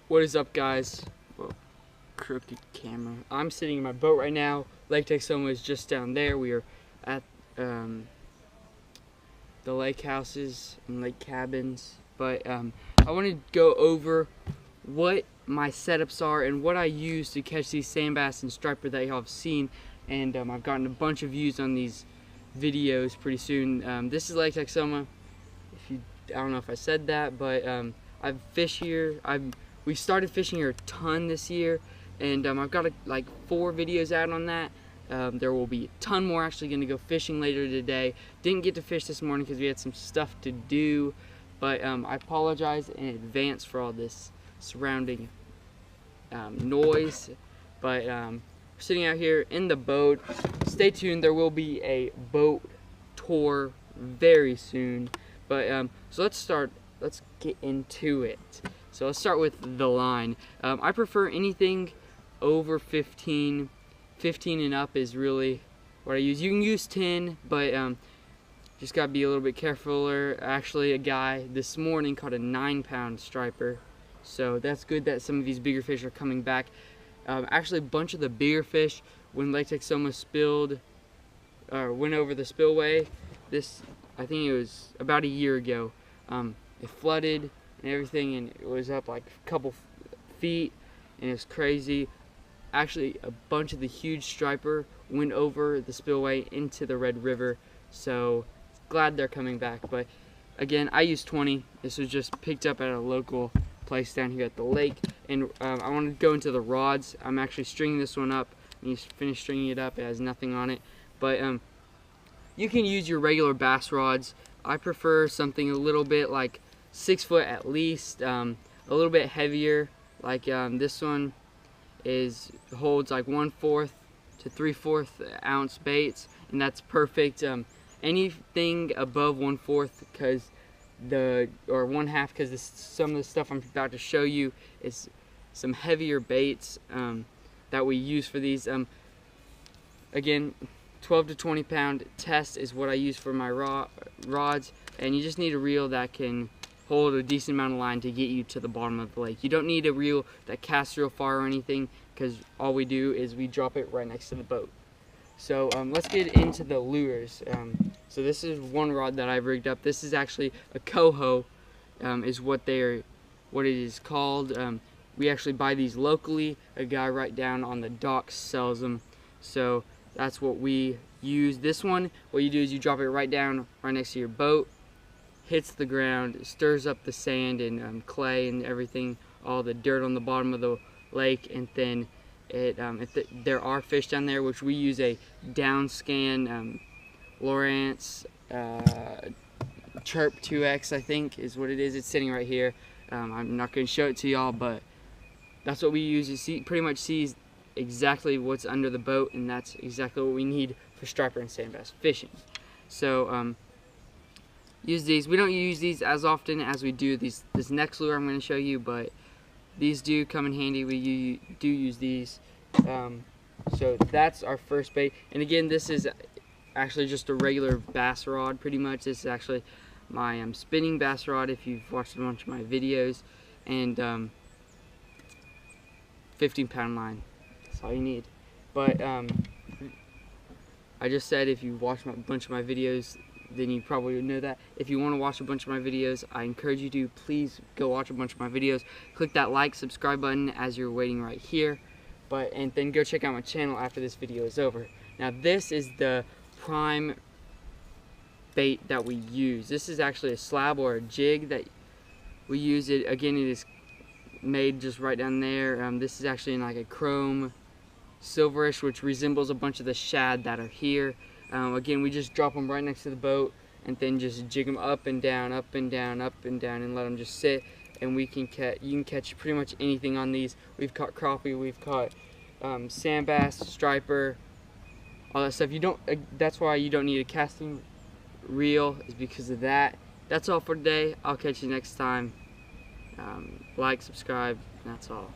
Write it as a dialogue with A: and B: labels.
A: What is up, guys? Whoa, crooked camera. I'm sitting in my boat right now. Lake Texoma is just down there. We are at the lake houses and lake cabins. But I want to go over what my setups are and what I use to catch these sand bass and striper that y'all have seen. And I've gotten a bunch of views on these videos pretty soon. This is Lake Texoma. I don't know if I said that, but I've fished here. We started fishing here a ton this year, and I've got like 4 videos out on that. There will be a ton more actually going to go fishing later today. Didn't get to fish this morning because we had some stuff to do, but I apologize in advance for all this surrounding noise. But we're sitting out here in the boat. Stay tuned, there will be a boat tour very soon. But so let's get into it. So let's start with the line. I prefer anything over 15. 15 and up is really what I use. You can use 10, but just gotta be a little bit carefuler. Actually, a guy this morning caught a 9-pound striper, so that's good that some of these bigger fish are coming back. Actually, a bunch of the bigger fish, when Lake Texoma went over the spillway, I think it was about a year ago, it flooded and everything, and it was up like a couple feet, and it's crazy. Actually, a bunch of the huge striper went over the spillway into the Red River, so glad they're coming back. But again, I use 20. This was just picked up at a local place down here at the lake, and I want to go into the rods. I'm actually stringing this one up, and you finish stringing it up. It has nothing on it, but you can use your regular bass rods. I prefer something a little bit like 6 foot at least, a little bit heavier. Like this one holds like 1/4 to 3/4 ounce baits, and that's perfect. Anything above 1/4 because or 1/2 because some of the stuff I'm about to show you is some heavier baits that we use for these. Again, 12 to 20 pound test is what I use for my rods, and you just need a reel that can hold a decent amount of line to get you to the bottom of the lake. You don't need a reel that casts real far or anything, because all we do is we drop it right next to the boat. So let's get into the lures. So this is one rod that I've rigged up. This is actually a coho, is what it is called. We actually buy these locally. A guy right down on the docks sells them. So that's what we use. This one, what you do is you drop it right down right next to your boat, hits the ground, stirs up the sand and clay and everything, all the dirt on the bottom of the lake, and then if there are fish down there, which we use a Downscan Lowrance Chirp 2X, I think is what it is. It's sitting right here. I'm not going to show it to y'all, but that's what we use. You pretty much sees exactly what's under the boat, and that's exactly what we need for striper and sand bass fishing. So use these. We don't use these as often as we do this next lure I'm going to show you, but these do come in handy. We do use these. So that's our first bait. And again, this is actually just a regular bass rod pretty much. This is actually my spinning bass rod if you've watched a bunch of my videos. And 15-pound line. That's all you need. But I just said if you watch a bunch of my videos, then you probably would know that. If you want to watch a bunch of my videos, I encourage you to please go watch a bunch of my videos. Click that like, subscribe button as you're waiting right here. And then go check out my channel after this video is over. Now this is the prime bait that we use. This is actually a slab or a jig that we use. It again, it is made just right down there. This is actually in like a chrome silverish, which resembles a bunch of the shad that are here. Again, we just drop them right next to the boat and then just jig them up and down, up and down, up and down, and let them just sit. And you can catch pretty much anything on these. We've caught crappie, we've caught sand bass, striper, all that stuff. That's why you don't need a casting reel, is because of that. That's all for today. I'll catch you next time. Like, subscribe, and that's all.